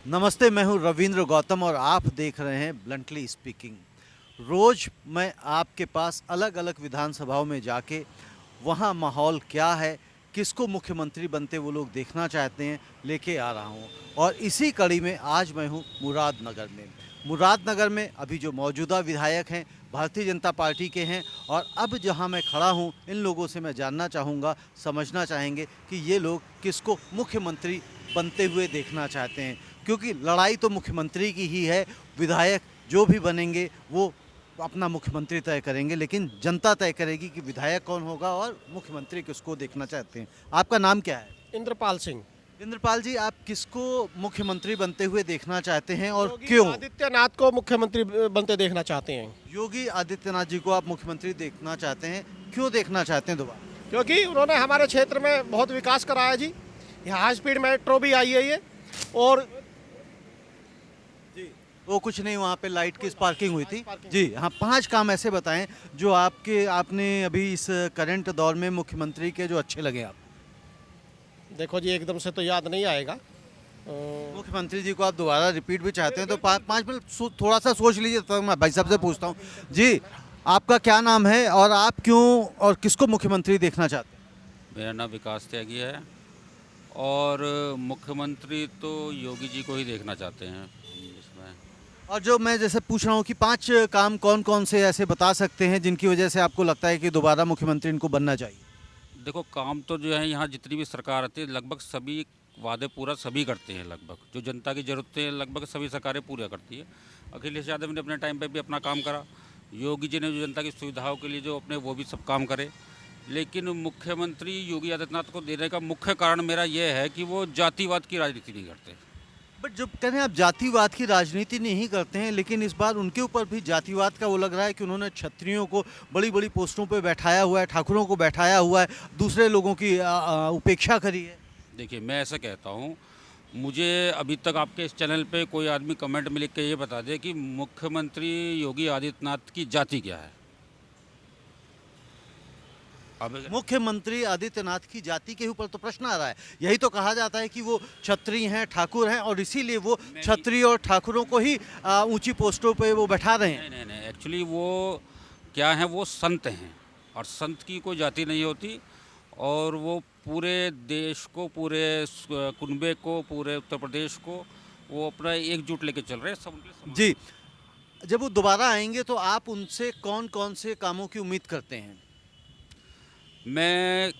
नमस्ते, मैं हूं रविंद्र गौतम और आप देख रहे हैं ब्लंटली स्पीकिंग। रोज मैं आपके पास अलग अलग विधानसभाओं में जाके वहां माहौल क्या है, किसको मुख्यमंत्री बनते वो लोग देखना चाहते हैं, लेके आ रहा हूं। और इसी कड़ी में आज मैं हूं मुरादनगर में। मुरादनगर में अभी जो मौजूदा विधायक हैं भारतीय जनता पार्टी के हैं, और अब जहां मैं खड़ा हूं इन लोगों से मैं जानना चाहूँगा, समझना चाहेंगे कि ये लोग किसको मुख्यमंत्री बनते हुए देखना चाहते हैं। क्योंकि लड़ाई तो मुख्यमंत्री की ही है, विधायक जो भी बनेंगे वो अपना मुख्यमंत्री तय करेंगे, लेकिन जनता तय करेगी कि विधायक कौन होगा और मुख्यमंत्री किसको देखना चाहते हैं। आपका नाम क्या है? इंद्रपाल सिंह। इंद्रपाल जी, आप किसको मुख्यमंत्री बनते हुए देखना चाहते हैं और योगी क्यों? आदित्यनाथ को मुख्यमंत्री बनते देखना चाहते हैं, योगी आदित्यनाथ जी को आप मुख्यमंत्री देखना चाहते हैं, क्यों देखना चाहते हैं दोबारा? क्योंकि उन्होंने हमारे क्षेत्र में बहुत विकास कराया जी। यहाँ हाई स्पीड मेट्रो भी आई है ये। और वो कुछ नहीं, वहाँ पे लाइट की स्पार्किंग हुई थी। स्पार्किंग। जी हाँ, 5 काम ऐसे बताएं जो आपने अभी इस करंट दौर में मुख्यमंत्री के जो अच्छे लगे आप। देखो जी, एकदम से तो याद नहीं आएगा। मुख्यमंत्री जी को आप दोबारा रिपीट भी चाहते हैं तो 5 मिनट थोड़ा सा सोच लीजिए, तो मैं भाई साहब से पूछता हूँ। जी, आपका क्या नाम है और आप क्यों और किसको मुख्यमंत्री देखना चाहते हैं? मेरा नाम विकास त्यागी है और मुख्यमंत्री तो योगी जी को ही देखना चाहते हैं इसमें। और जो मैं जैसे पूछ रहा हूँ कि 5 काम कौन कौन से ऐसे बता सकते हैं जिनकी वजह से आपको लगता है कि दोबारा मुख्यमंत्री इनको बनना चाहिए? देखो, काम तो जो है यहाँ जितनी भी सरकार आती है लगभग सभी वादे पूरा सभी करते हैं। लगभग जो जनता की ज़रूरतें हैं लगभग सभी सरकारें पूरा करती है। अखिलेश यादव ने अपने टाइम पे भी अपना काम करा, योगी जी ने जो जनता की सुविधाओं के लिए जो अपने वो भी सब काम करे। लेकिन मुख्यमंत्री योगी आदित्यनाथ को देने का मुख्य कारण मेरा ये है कि वो जातिवाद की राजनीति नहीं करते। बट जब कह रहे हैं आप जातिवाद की राजनीति नहीं करते हैं, लेकिन इस बार उनके ऊपर भी जातिवाद का वो लग रहा है कि उन्होंने क्षत्रियों को बड़ी बड़ी पोस्टों पे बैठाया हुआ है, ठाकुरों को बैठाया हुआ है, दूसरे लोगों की उपेक्षा करी है। देखिए, मैं ऐसा कहता हूँ, मुझे अभी तक आपके इस चैनल पे कोई आदमी कमेंट में लिख के ये बता दे कि मुख्यमंत्री योगी आदित्यनाथ की जाति क्या है। अब मुख्यमंत्री आदित्यनाथ की जाति के ऊपर तो प्रश्न आ रहा है। यही तो कहा जाता है कि वो क्षत्रिय हैं, ठाकुर हैं, और इसीलिए वो क्षत्रिय और ठाकुरों को ही ऊंची पोस्टों पे वो बैठा रहे हैं। नहीं नहीं नहीं, एक्चुअली वो क्या है, वो संत हैं और संत की कोई जाति नहीं होती। और वो पूरे देश को, पूरे कुनबे को, पूरे उत्तर प्रदेश को वो अपना एकजुट लेके चल रहे हैं, सब उनके लिए समान। जी, जब वो दोबारा आएंगे तो आप उनसे कौन कौन से कामों की उम्मीद करते हैं? मैं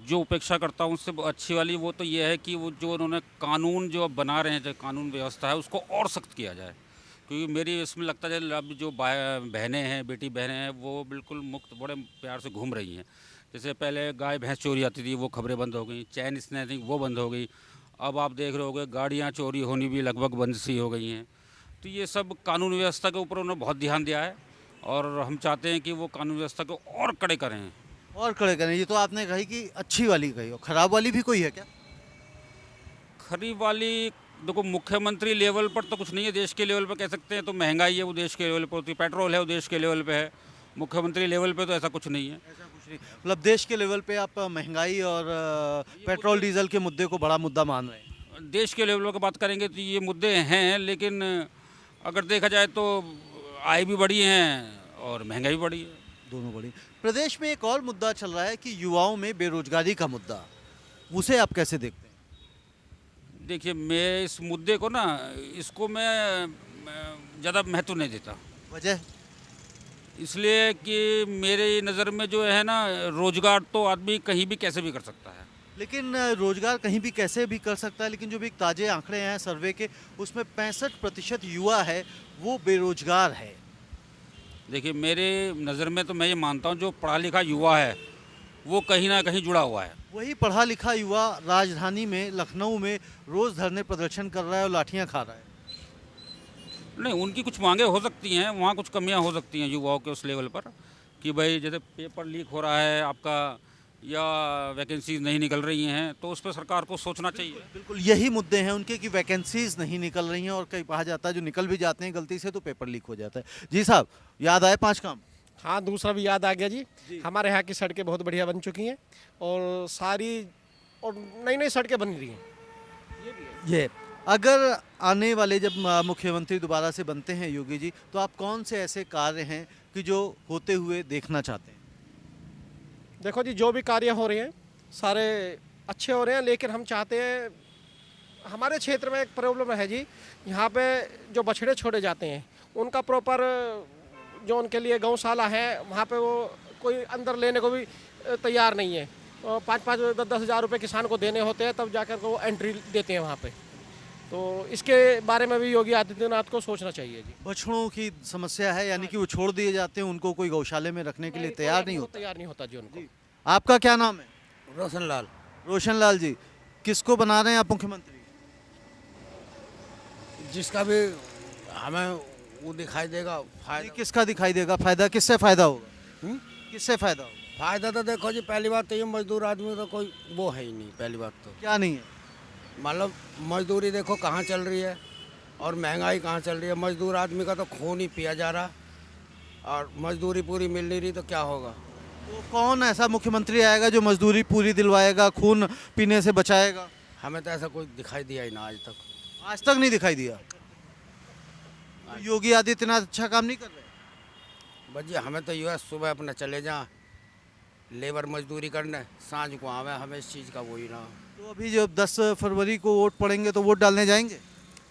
जो उपेक्षा करता हूँ उससे अच्छी वाली वो तो ये है कि वो जो उन्होंने कानून जो अब बना रहे हैं, जो कानून व्यवस्था है उसको और सख्त किया जाए। क्योंकि मेरी इसमें लगता है अब जो बहनें हैं, बेटी बहनें हैं, वो बिल्कुल मुक्त बड़े प्यार से घूम रही हैं। जैसे पहले गाय भैंस चोरी आती थी, वो खबरें बंद हो गई, चैन स्नैचिंग वो बंद हो गई। अब आप देख रहे होगे गाड़ियाँ चोरी होनी भी लगभग बंद सी हो गई हैं। तो ये सब कानून व्यवस्था के ऊपर उन्होंने बहुत ध्यान दिया है और हम चाहते हैं कि वो कानून व्यवस्था को और कड़े करें। और खड़े करें, ये तो आपने कही कि अच्छी वाली कही, और खराब वाली भी कोई है क्या? खरीब वाली, देखो मुख्यमंत्री लेवल पर तो कुछ नहीं है, देश के लेवल पर कह सकते हैं तो महंगाई है वो देश के लेवल पर होती है, पेट्रोल है वो देश के लेवल पे है। मुख्यमंत्री लेवल पे तो ऐसा कुछ नहीं है। ऐसा कुछ नहीं, मतलब देश के लेवल पे आप महंगाई और पेट्रोल डीजल के मुद्दे को बड़ा मुद्दा मान रहे हैं? देश के लेवल की बात करेंगे तो ये मुद्दे हैं, लेकिन अगर देखा जाए तो आय भी बढ़ी हैं और महंगाई भी बढ़ी है। दोनों बड़ी। प्रदेश में एक और मुद्दा चल रहा है कि युवाओं में बेरोजगारी का मुद्दा, उसे आप कैसे देखते हैं? देखिए, मैं इस मुद्दे को ना, इसको मैं ज़्यादा महत्व नहीं देता। वजह? इसलिए कि मेरे नज़र में जो है ना, रोज़गार तो आदमी कहीं भी कैसे भी कर सकता है। लेकिन रोजगार कहीं भी कैसे भी कर सकता है, लेकिन जो भी ताजे आंकड़े हैं सर्वे के, उसमें 65% युवा है वो बेरोजगार है। देखिए, मेरे नज़र में तो मैं ये मानता हूँ जो पढ़ा लिखा युवा है वो कहीं ना कहीं जुड़ा हुआ है। वही पढ़ा लिखा युवा राजधानी में, लखनऊ में रोज धरने प्रदर्शन कर रहा है और लाठियां खा रहा है। नहीं, उनकी कुछ मांगे हो सकती हैं, वहाँ कुछ कमियाँ हो सकती हैं युवाओं के उस लेवल पर, कि भाई जैसे पेपर लीक हो रहा है आपका, या वैकेंसीज नहीं निकल रही हैं, तो उस पर सरकार को सोचना चाहिए। बिल्कुल यही मुद्दे हैं उनके कि वैकेंसीज नहीं निकल रही हैं, और कई कहा जाता है जो निकल भी जाते हैं गलती से तो पेपर लीक हो जाता है। जी साहब, याद आए 5 काम? हाँ, दूसरा भी याद आ गया जी। हमारे यहाँ की सड़कें बहुत बढ़िया बन चुकी हैं और सारी और नई नई सड़कें बन रही हैं। ये अगर आने वाले जब मुख्यमंत्री दोबारा से बनते हैं योगी जी, तो आप कौन से ऐसे कार्य हैं कि जो होते हुए देखना चाहते हैं? देखो जी, जो भी कार्य हो रहे हैं सारे अच्छे हो रहे हैं, लेकिन हम चाहते हैं, हमारे क्षेत्र में एक प्रॉब्लम है जी, यहाँ पे जो बछड़े छोड़े जाते हैं उनका प्रॉपर जो उनके लिए गौशाला है वहाँ पे वो कोई अंदर लेने को भी तैयार नहीं है। 5-5 10-10 हज़ार रुपये किसान को देने होते हैं, तब जाकर को वो एंट्री देते हैं वहाँ पे। तो इसके बारे में भी योगी आदित्यनाथ को सोचना चाहिए जी। बछड़ों की समस्या है, यानी कि वो छोड़ दिए जाते हैं, उनको कोई गौशाले में रखने के लिए तैयार नहीं होता। तैयार नहीं होता जी उनको। आपका क्या नाम है? रोशन लाल। रोशन लाल जी, किसको बना रहे हैं आप मुख्यमंत्री? जिसका भी हमें वो दिखाई देगा नहीं, फायदा। किसका दिखाई देगा फायदा? किससे फायदा होगा? हम्म? किससे फायदा होगा? फायदा तो देखो जी, पहली बात तो ये मजदूर आदमी तो कोई वो है ही नहीं। पहली बात तो क्या नहीं है? मतलब मजदूरी देखो कहाँ चल रही है और महंगाई कहाँ चल रही है। मजदूर आदमी का तो खून ही पिया जा रहा और मजदूरी पूरी मिल नहीं रही, तो क्या होगा। तो कौन ऐसा मुख्यमंत्री आएगा जो मजदूरी पूरी दिलवाएगा, खून पीने से बचाएगा? हमें तो ऐसा कोई दिखाई दिया ही ना आज तक। आज तक नहीं दिखाई दिया। तो योगी आदित्यनाथ अच्छा काम नहीं कर रहे? बस जी, हमें तो यूँ सुबह अपना चले जाएं लेबर मजदूरी करने, सांझ को आवे, हमें इस चीज़ का वही ना। तो अभी जब 10 फरवरी को वोट पड़ेंगे तो वोट डालने जाएंगे?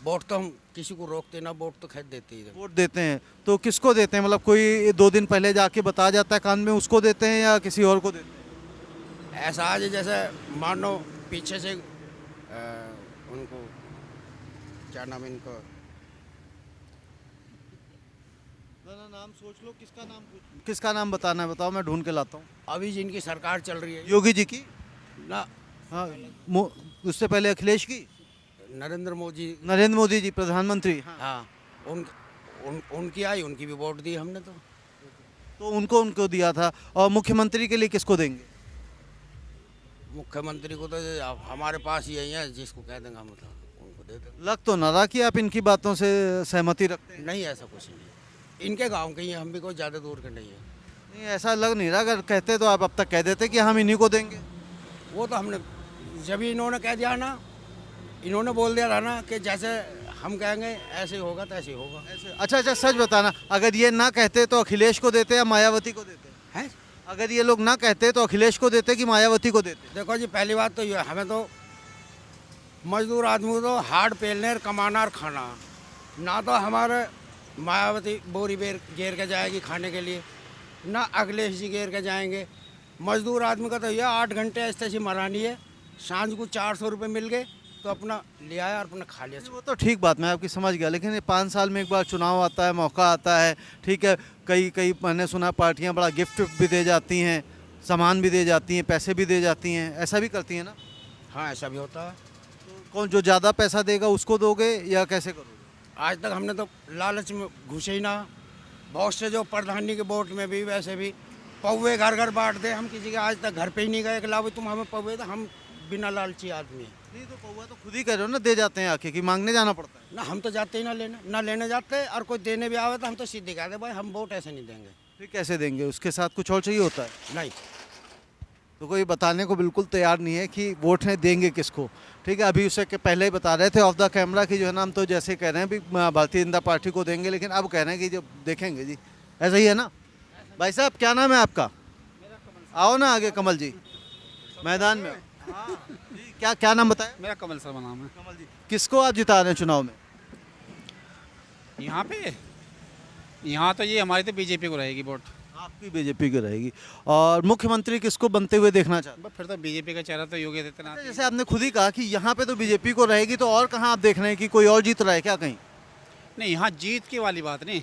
वोट तो हम किसी को रोकते ना, वोट तो खैर देते ही। वोट देते हैं तो किसको देते हैं? मतलब कोई 2 दिन पहले जाके बता जाता है कान में, उसको देते हैं या किसी और को देते हैं? ऐसा आज जैसे मान लो पीछे से उनको क्या नाम इनको, नाम सोच लो, किसका नाम बताना है? बताओ, मैं ढूंढ के लाता हूँ। अभी जिनकी सरकार चल रही है योगी जी की? ना, हाँ, उससे पहले अखिलेश की? नरेंद्र मोदी। नरेंद्र मोदी जी प्रधानमंत्री? हाँ। हाँ, उनकी आई, उनकी भी वोट दी हमने तो उनको दिया था। और मुख्यमंत्री के लिए किसको देंगे? मुख्यमंत्री को तो हमारे पास ही यही है, जिसको कह देंगे हम उनको दे देंगे। लग तो ना रहा कि आप इनकी बातों से सहमति रखते हैं। नहीं, ऐसा कुछ नहीं, इनके गांव के ही हैं, हम भी कोई ज़्यादा दूर के नहीं है। नहीं, ऐसा लग नहीं रहा। अगर कहते तो आप अब तक कह देते कि हम इन्हीं को देंगे। वो तो हमने जब इन्होंने कह दिया ना, इन्होंने बोल दिया था ना कि जैसे हम कहेंगे ऐसे ही होगा तो ऐसे ही होगा। अच्छा, सच बताना, अगर ये ना कहते तो अखिलेश को देते या मायावती को देते? हैं? अगर ये लोग ना कहते तो अखिलेश को देते कि मायावती को देते? देखो जी, पहली बात तो ये, हमें तो मजदूर आदमी को तो हार्ड पेलने कमाना और खाना ना, तो हमारे मायावती बोरी बेर घेर के जाएगी खाने के लिए, ना अखिलेश जी घेर के जाएंगे। मजदूर आदमी का तो यह 8 घंटे ऐसे मरानी है, सांझ को 400 रुपये मिल गए तो अपना ले आया और अपना खा लिया। वो तो ठीक बात, मैं आपकी समझ गया, लेकिन ये 5 साल में एक बार चुनाव आता है, मौका आता है, ठीक है। कई मैंने सुना पार्टियां बड़ा गिफ्ट भी दे जाती हैं, सामान भी दे जाती हैं, पैसे भी दे जाती हैं, ऐसा भी करती हैं ना? हाँ, ऐसा भी होता है। तो कौन जो ज़्यादा पैसा देगा उसको दोगे या कैसे करोगे? आज तक हमने तो लालच में घुसे ही ना। बहुत से जो प्रधानी के वोट में भी वैसे भी पौवे घर घर बांट दे, हम किसी के आज तक घर पे ही नहीं गए कि लाओ तुम हमें पौवे, तो हम बिना लालची आदमी हैं। नहीं तो पौवा तो खुद ही कह रहे हो ना, दे जाते हैं आके, कि मांगने जाना पड़ता है? ना, हम तो जाते ही ना लेने जाते, और कोई देने भी आवे तो हम तो सीधे कहते भाई हम वोट ऐसे नहीं देंगे। फिर कैसे देंगे? उसके साथ कुछ और चाहिए होता है? नहीं, तो कोई बताने को बिल्कुल तैयार नहीं है कि वोट है देंगे किसको, ठीक है। अभी उससे के पहले ही बता रहे थे ऑफ द कैमरा कि जो है ना, हम तो जैसे कह रहे हैं भी भारतीय जनता पार्टी को देंगे, लेकिन अब कह रहे हैं कि जब देखेंगे जी। ऐसा ही है ना? भाई साहब, क्या नाम है आपका? आओ ना आगे, कमल जी मैदान में आओ। जी, क्या नाम बताया? मेरा कमल शर्मा नाम है। कमल जी, किसको आप जिता रहे हैं चुनाव में? यहाँ पे यहाँ तो ये हमारी तो बीजेपी को रहेगी वोट। आपकी बीजेपी की रहेगी। और मुख्यमंत्री किसको बनते हुए देखना चाहते हैं? बस फिर तो बीजेपी का चेहरा तो योगी आदित्यनाथ ही है। जैसे आपने खुद ही कहा कि यहाँ पे तो बीजेपी को रहेगी, तो और कहाँ आप देख रहे हैं कि कोई और जीत रहा है क्या कहीं? नहीं, यहाँ जीत की वाली बात नहीं,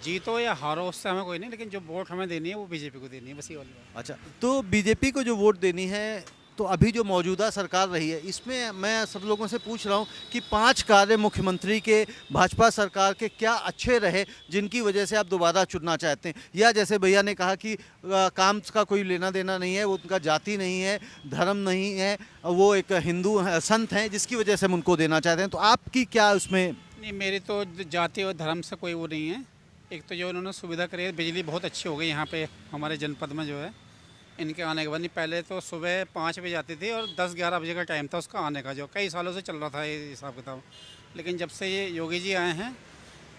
जीतो या हारो उससे हमें कोई नहीं, लेकिन जो वोट हमें देनी है वो बीजेपी को देनी है, बस ये वाली बात। अच्छा, तो बीजेपी को जो वोट देनी है, तो अभी जो मौजूदा सरकार रही है, इसमें मैं सब लोगों से पूछ रहा हूँ कि 5 कार्य मुख्यमंत्री के भाजपा सरकार के क्या अच्छे रहे जिनकी वजह से आप दोबारा चुनना चाहते हैं? या जैसे भैया ने कहा कि काम का कोई लेना देना नहीं है, वो उनका जाति नहीं है, धर्म नहीं है, वो एक हिंदू संत हैं जिसकी वजह से हम उनको देना चाहते हैं। तो आपकी क्या उसमें? नहीं, मेरी तो जाति और धर्म से कोई वो नहीं है। एक तो जो उन्होंने सुविधा करी है, बिजली बहुत अच्छी हो गई यहाँ पे हमारे जनपद में जो है, इनके आने के बाद नहीं, पहले तो सुबह 5 बजे आती थी और 10-11 बजे का टाइम था उसका आने का, जो कई सालों से चल रहा था ये हिसाब किताब। लेकिन जब से ये योगी जी आए हैं,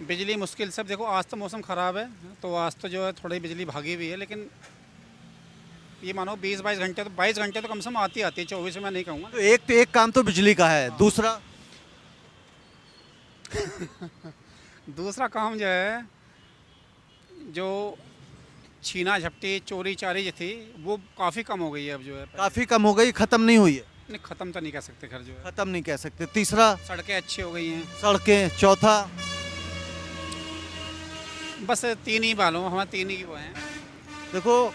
बिजली मुश्किल से, अब देखो आज तो मौसम ख़राब है तो आज तो जो है थोड़ी बिजली भागी भी है, लेकिन ये मानो 20-22 घंटे तो 22 घंटे तो कम से कम आती है, 24 में मैं नहीं कहूँगा। तो एक काम तो बिजली का है, दूसरा दूसरा काम जो है, जो छीना झपटी चोरी चारी जो थी वो काफ़ी कम हो गई है अब जो है। काफ़ी कम हो गई, ख़त्म नहीं हुई है। नहीं, ख़त्म तो नहीं कह सकते खैर, जो है ख़त्म नहीं कह सकते। तीसरा सड़कें अच्छी हो गई हैं। सड़कें। चौथा बस 3 ही मालूम, हमें 3 ही वो हैं। देखो,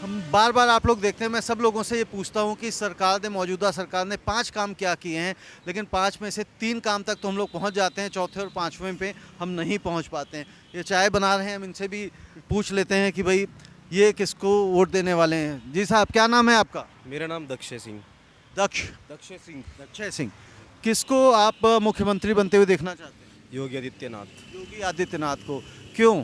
हम बार बार आप लोग देखते हैं, मैं सब लोगों से ये पूछता हूँ कि सरकार ने, मौजूदा सरकार ने 5 काम क्या किए हैं, लेकिन 5 में से 3 काम तक तो हम लोग पहुँच जाते हैं, चौथे और 5वें पे हम नहीं पहुँच पाते हैं। ये चाय बना रहे हैं, हम इनसे भी पूछ लेते हैं कि भाई ये किसको वोट देने वाले हैं। जी साहब, क्या नाम है आपका? मेरा नाम दक्षय सिंह। दक्षय सिंह। किसको आप मुख्यमंत्री बनते हुए देखना चाहते हैं? योगी आदित्यनाथ। योगी आदित्यनाथ को। क्यों?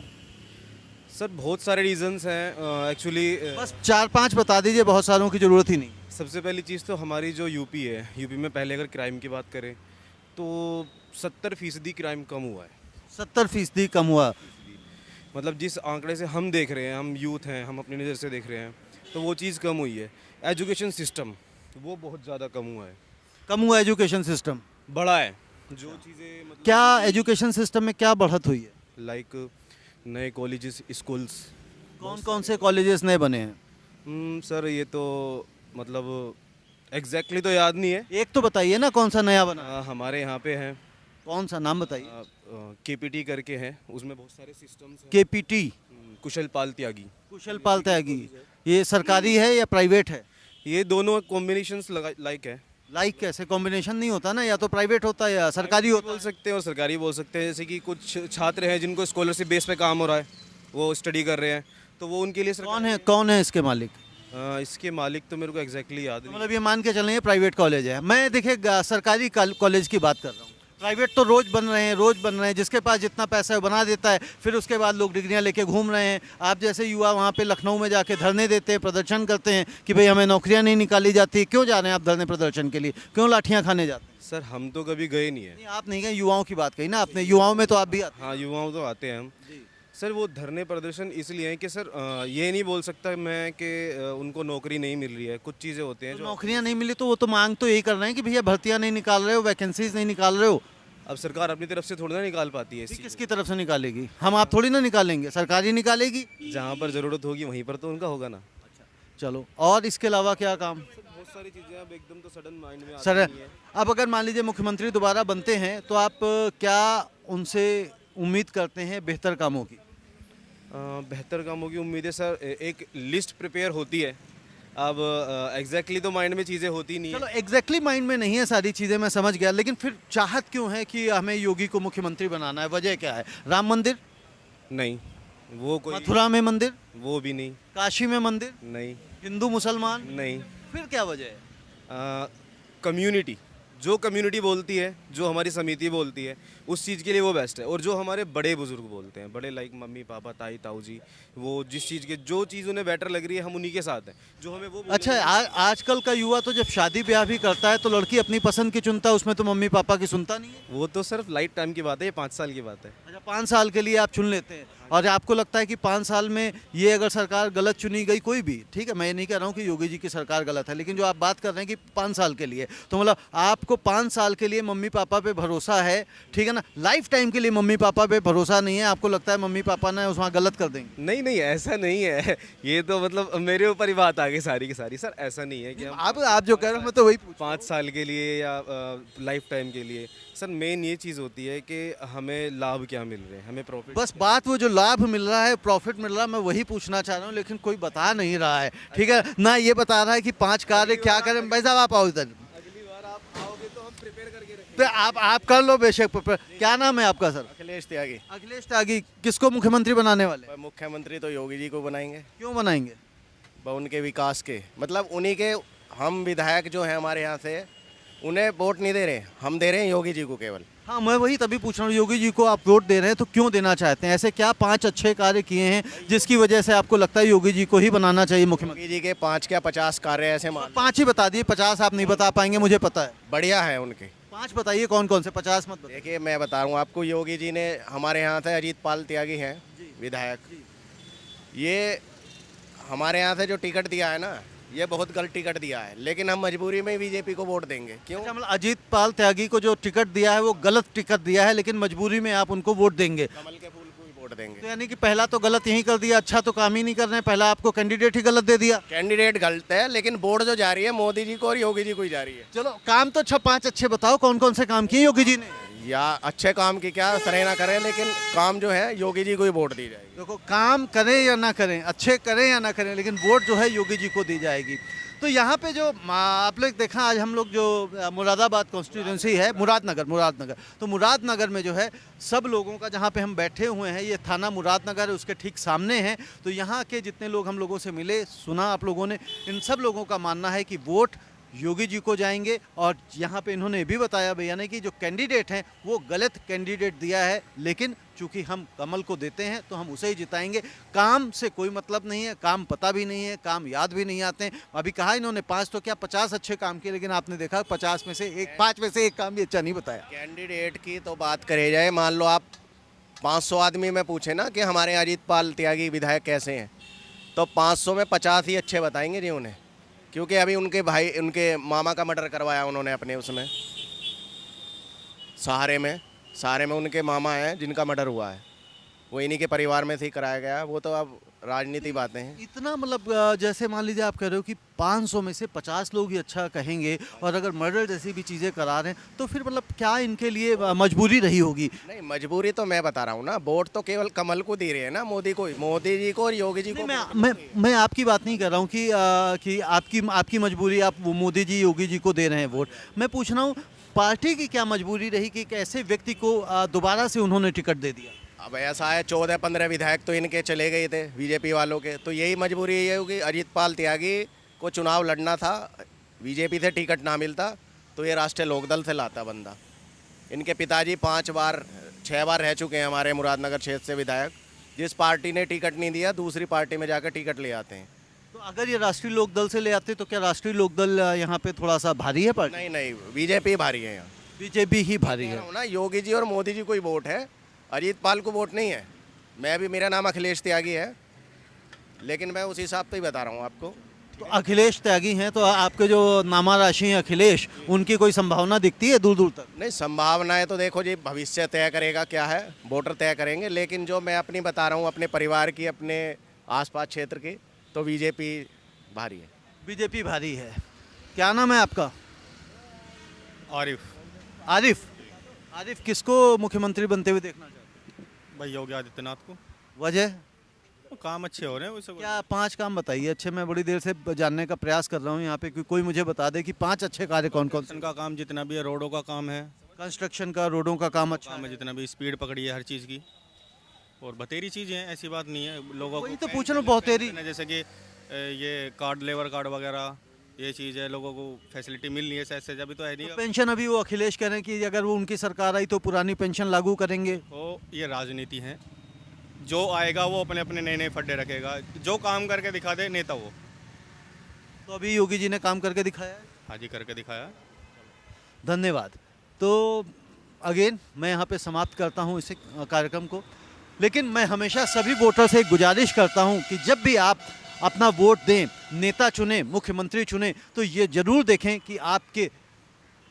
सर बहुत सारे रीजंस हैं एक्चुअली। बस 4-5 बता दीजिए, बहुत सारों की ज़रूरत ही नहीं। सबसे पहली चीज़ तो हमारी जो यूपी है, यूपी में पहले अगर क्राइम की बात करें तो 70% क्राइम कम हुआ है। 70% कम हुआ। मतलब जिस आंकड़े से हम देख रहे हैं, हम यूथ हैं, हम अपनी नज़र से देख रहे हैं, तो वो चीज़ कम हुई है। एजुकेशन सिस्टम वो बहुत ज़्यादा कम हुआ है। कम हुआ एजुकेशन सिस्टम। बड़ा है जो चीज़ें, मतलब क्या एजुकेशन सिस्टम में क्या बढ़त हुई है? लाइक नए कॉलेजेस, स्कूल्स। कौन कौन से कॉलेजेस नए बने हैं? सर ये तो मतलब एग्जैक्टली तो याद नहीं है। एक तो बताइए ना, कौन सा नया बना? हमारे यहाँ पे हैं, कौन सा, नाम बताइए। केपीटी करके हैं, उसमें बहुत सारे सिस्टम्स हैं। केपीटी। कुशल पाल त्यागी। कुशल पाल त्यागी। ये सरकारी है या प्राइवेट है? ये दोनों कॉम्बिनेशंस लाइक है। लाइक कैसे? कॉम्बिनेशन नहीं होता ना, या तो प्राइवेट होता है या सरकारी होता बोल है। सकते हैं और सरकारी बोल सकते हैं। जैसे कि कुछ छात्र हैं जिनको स्कॉलरशिप बेस पे काम हो रहा है, वो स्टडी कर रहे हैं, तो वो उनके लिए कौन है इसके मालिक? इसके मालिक तो मेरे को एग्जैक्टली याद नहीं। मतलब ये मान के चलें ये प्राइवेट कॉलेज है। मैं देखिए सरकारी कॉलेज की बात कर रहा हूँ। प्राइवेट तो रोज़ बन रहे हैं, जिसके पास जितना पैसा है वो बना देता है, फिर उसके बाद लोग डिग्रियां लेके घूम रहे हैं। आप जैसे युवा वहाँ पे लखनऊ में जाके धरने देते हैं, प्रदर्शन करते हैं कि भाई हमें नौकरियां नहीं निकाली जाती। क्यों जा रहे हैं आप धरने प्रदर्शन के लिए? क्यों लाठियाँ खाने जाते हैं? सर हम तो कभी गए नहीं है। नहीं, आप नहीं गए, युवाओं की बात कही ना आपने, युवाओं में तो आप भी आते हाँ, युवाओं तो आते हैं हम। सर वो धरने प्रदर्शन इसलिए हैं कि सर ये नहीं बोल सकता मैं कि उनको नौकरी नहीं मिल रही है। कुछ चीज़ें होती हैं हैं। जो नौकरियाँ नहीं मिली तो वो तो मांग तो यही कर रहे हैं कि भैया भर्तियाँ नहीं निकाल रहे हो, वैकेंसीज नहीं निकाल रहे हो। अब सरकार अपनी तरफ से थोड़ी ना निकाल पाती है इस ये चीज़ किसकी तरफ से निकालेगी? हम आप थोड़ी ना निकालेंगे, सरकार ही निकालेगी। को। जहाँ पर ज़रूरत होगी वहीं पर तो उनका होगा ना। चलो, और इसके अलावा क्या काम? बहुत सारी चीज़ें अब एकदम तो सडन माइंड में आती सर, नहीं है। अब अगर मान लीजिए मुख्यमंत्री दोबारा बनते हैं तो आप क्या उनसे उम्मीद करते हैं बेहतर कामों की? बेहतर कामों की उम्मीद है सर। एक लिस्ट प्रिपेयर होती है। अब एग्जैक्टली तो माइंड में चीज़ें होती नहीं है। चलो, एग्जैक्टली माइंड में नहीं है सारी चीज़ें, मैं समझ गया, लेकिन फिर चाहत क्यों है कि हमें योगी को मुख्यमंत्री बनाना है? वजह क्या है? राम मंदिर? नहीं, वो कोई, मथुरा में मंदिर? वो भी नहीं। काशी में मंदिर? नहीं। हिंदू मुसलमान? नहीं। फिर क्या वजह है? कम्युनिटी, जो कम्युनिटी बोलती है, जो हमारी समिति बोलती है, उस चीज़ के लिए वो बेस्ट है। और जो हमारे बड़े बुजुर्ग बोलते हैं, बड़े लाइक मम्मी पापा ताई ताऊ जी, वो जिस चीज़ के जो चीज़ उन्हें बेटर लग रही है, हम उन्हीं के साथ हैं। जो हमें वो अच्छा, आजकल का युवा तो जब शादी ब्याह भी करता है तो लड़की अपनी पसंद की चुनता है, उसमें तो मम्मी पापा की सुनता नहीं है। वो तो सिर्फ लाइट टाइम की बात है, ये 5 साल की बात है। अच्छा, 5 साल के लिए आप चुन लेते हैं, और आपको लगता है कि 5 साल में ये अगर सरकार गलत चुनी गई, कोई भी, ठीक है, मैं ये नहीं कह रहा हूँ कि योगी जी की सरकार गलत है, लेकिन जो आप बात कर रहे हैं कि 5 साल के लिए, तो मतलब आपको 5 साल के लिए मम्मी पापा पे भरोसा है, ठीक है ना? लाइफ टाइम के लिए मम्मी पापा पे भरोसा नहीं है, आपको लगता है मम्मी पापा ने उसमें गलत कर देंगे? नहीं नहीं, ऐसा नहीं है। ये तो मतलब मेरे ऊपर ही बात आ गई सारी की सारी। सर ऐसा नहीं है कि हम आप जो कह रहे हो मैं तो वही पूछ। 5 साल के लिए या लाइफ टाइम के लिए। सर मेन ये चीज़ होती है कि हमें लाभ क्या मिल रहे हैं, हमें प्रॉफिट। बस बात वो जो लाभ मिल रहा है, प्रॉफिट मिल रहा है, मैं वही पूछना चाह रहा हूँ, लेकिन कोई बता नहीं रहा है, ठीक है ना? ये बता रहा है कि 5 कार्य क्या करें। भाई साहब आप आओ इधर। अगली बार आप आओगे तो हम प्रिपेयर करके रखेंगे। तो आप कर लो बेशक। क्या नाम है आपका सर? अखिलेश त्यागी। अखिलेश त्यागी। किसको मुख्यमंत्री बनाने वाले? मुख्यमंत्री तो योगी जी को बनाएंगे। क्यों बनाएंगे? उनके विकास के, मतलब उन्हीं के, हम विधायक जो हैं हमारे यहाँ से, उन्हें वोट नहीं दे रहे, हम दे रहे हैं योगी जी को केवल। हाँ, मैं वही तभी पूछ रहा हूँ, योगी जी को आप वोट दे रहे हैं तो क्यों देना चाहते हैं? ऐसे क्या 5 अच्छे कार्य किए हैं जिसकी वजह से आपको लगता है योगी जी को ही बनाना चाहिए मुख्यमंत्री? योगी जी के 5 क्या 50 कार्य ऐसे मान 5 ही बता दिए, 50 आप नहीं बता पाएंगे, मुझे पता है। बढ़िया है उनके। 5 बताइए कौन कौन से, 50 मत बताइए। देखिए मैं बता रहा हूँ आपको, योगी जी ने हमारे यहाँ से अजीत पाल त्यागी हैं विधायक, ये हमारे यहाँ से जो टिकट दिया है ना, ये बहुत गलत टिकट दिया है, लेकिन हम मजबूरी में बीजेपी को वोट देंगे। क्यों? अच्छा, मतलब अजीत पाल त्यागी को जो टिकट दिया है वो गलत टिकट दिया है, लेकिन मजबूरी में आप उनको वोट देंगे। कमल के फूल को ही वोट देंगे। तो यानी कि पहला तो गलत यही कर दिया, अच्छा तो काम ही नहीं कर रहे हैं, पहला आपको कैंडिडेट ही गलत दे दिया। कैंडिडेट गलत है, लेकिन वोट जो जा रही है मोदी जी को और योगी जी को ही जा रही है। चलो काम तो अच्छा 5 अच्छे बताओ, कौन कौन से काम किए योगी जी ने? या अच्छे काम की क्या सराहना करें, लेकिन काम जो है योगी जी को ही वोट दी जाएगी। देखो, काम करें या ना करें, अच्छे करें या ना करें, लेकिन वोट जो है योगी जी को दी जाएगी। तो यहाँ पे जो आप लोग देखा, आज हम लोग जो मुरादाबाद कॉन्स्टिट्यूंसी है, मुरादनगर, तो मुरादनगर में जो है सब लोगों का, जहाँ पे हम बैठे हुए हैं, ये थाना मुरादनगर है, उसके ठीक सामने है। तो यहाँ के जितने लोग हम लोगों से मिले, सुना आप लोगों ने, इन सब लोगों का मानना है कि वोट योगी जी को जाएंगे। और यहाँ पे इन्होंने भी बताया भैया ने कि जो कैंडिडेट हैं वो गलत कैंडिडेट दिया है, लेकिन चूंकि हम कमल को देते हैं तो हम उसे ही जिताएंगे। काम से कोई मतलब नहीं है, काम पता भी नहीं है, काम याद भी नहीं आते हैं। अभी कहा इन्होंने 5 तो क्या 50 अच्छे काम किए, लेकिन आपने देखा 50 में से 5 में से एक काम भी अच्छा नहीं बताया। कैंडिडेट की तो बात करे जाए, मान लो आप 500 आदमी में पूछे ना कि हमारे अजीत पाल त्यागी विधायक कैसे हैं, तो 500 में 50 ही अच्छे बताएंगे जी उन्हें, क्योंकि अभी उनके भाई, उनके मामा का मर्डर करवाया उन्होंने अपने उसमें सहारे में उनके मामा हैं जिनका मर्डर हुआ है, वो इन्हीं के परिवार में से ही कराया गया। वो तो अब राजनीति बातें हैं। इतना मतलब जैसे मान लीजिए आप कह रहे हो कि 500 में से 50 लोग ही अच्छा कहेंगे, और अगर मर्डर जैसी भी चीज़ें करा रहे हैं तो फिर मतलब क्या इनके लिए मजबूरी रही होगी? नहीं, मजबूरी तो मैं बता रहा हूँ ना, वोट तो केवल कमल को दे रहे हैं ना, मोदी जी को और योगी जी को। मैं आपकी बात नहीं कर रहा हूँ कि आपकी मजबूरी, आप वो मोदी जी योगी जी को दे रहे हैं वोट। मैं पूछ रहा हूँ पार्टी की क्या मजबूरी रही कि एक ऐसे व्यक्ति को दोबारा से उन्होंने टिकट दे दिया? अब ऐसा है, 14-15 विधायक तो इनके चले गए थे बीजेपी वालों के, तो यही मजबूरी ये होगी। अजीत पाल त्यागी को चुनाव लड़ना था, बीजेपी से टिकट ना मिलता तो ये राष्ट्रीय लोकदल से लाता बंदा। इनके पिताजी 6 बार रह चुके हैं हमारे मुरादनगर क्षेत्र से विधायक। जिस पार्टी ने टिकट नहीं दिया, दूसरी पार्टी में जाकर टिकट ले आते हैं। तो अगर ये राष्ट्रीय लोकदल से ले आते तो क्या राष्ट्रीय लोकदल यहाँ पे थोड़ा सा भारी है पार्टी? नहीं, बीजेपी भारी है यहाँ। बीजेपी ही भारी कह है। रहा हूँ ना, योगी जी और मोदी जी को ही वोट है, अजीत पाल को वोट नहीं है। मेरा नाम अखिलेश त्यागी है, लेकिन मैं उस हिसाब से ही बता रहा हूँ आपको। तो अखिलेश त्यागी हैं, तो आपके जो नामा राशि हैं अखिलेश, उनकी कोई संभावना दिखती है दूर दूर तक? नहीं, संभावनाएं तो देखो जी भविष्य तय करेगा, क्या है वोटर तय करेंगे, लेकिन जो मैं अपनी बता रहा हूँ अपने परिवार की, अपने आसपास क्षेत्र की, तो बीजेपी भारी है। बीजेपी भारी है। क्या नाम है आपका? आरिफ। आरिफ किसको मुख्यमंत्री बनते हुए देखना चाहते हैं? भाई योगी आदित्यनाथ को। वजह वो काम अच्छे हो रहे हैं वैसे। क्या? 5 काम बताइए अच्छे। मैं बड़ी देर से जानने का प्रयास कर रहा हूँ यहाँ पे कि कोई मुझे बता दे कि 5 अच्छे कार्य कौन कौन से। का काम जितना भी है, रोडों का काम है, कंस्ट्रक्शन का, रोडों का काम अच्छा काम है, जितना भी स्पीड पकड़ी है हर चीज़ की, और बतेरी चीज़ें हैं, ऐसी बात नहीं है। लोगों वही को तो पूछ रहा हूँ, बहुतेरी। जैसे कि ये कार्ड, लेबर कार्ड वगैरह, ये चीज़ है, लोगों को फैसिलिटी मिल नहीं है सहज से, अभी तो है नहीं। पेंशन अभी वो अखिलेश कह रहे हैं कि अगर वो उनकी सरकार आई तो पुरानी पेंशन लागू करेंगे। तो ये राजनीति है, जो आएगा वो अपने अपने नए फड्डे रखेगा, जो काम करके दिखा दे नेता वो। तो अभी योगी जी ने काम करके दिखाया है। हाँ जी, करके दिखाया। धन्यवाद। तो अगेन मैं यहाँ पे समाप्त करता हूँ इस कार्यक्रम को, लेकिन मैं हमेशा सभी वोटर से एक गुजारिश करता हूँ कि जब भी आप अपना वोट दें, नेता चुनें, मुख्यमंत्री चुनें, तो ये ज़रूर देखें कि आपके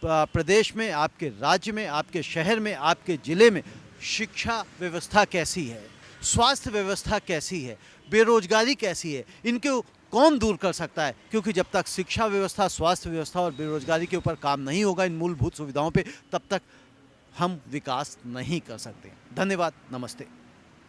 प्रदेश में, आपके राज्य में, आपके शहर में, आपके ज़िले में शिक्षा व्यवस्था कैसी है, स्वास्थ्य व्यवस्था कैसी है, बेरोजगारी कैसी है, इनको कौन दूर कर सकता है। क्योंकि जब तक शिक्षा व्यवस्था, स्वास्थ्य व्यवस्था और बेरोजगारी के ऊपर काम नहीं होगा, इन मूलभूत सुविधाओं पे, तब तक हम विकास नहीं कर सकते। धन्यवाद, नमस्ते।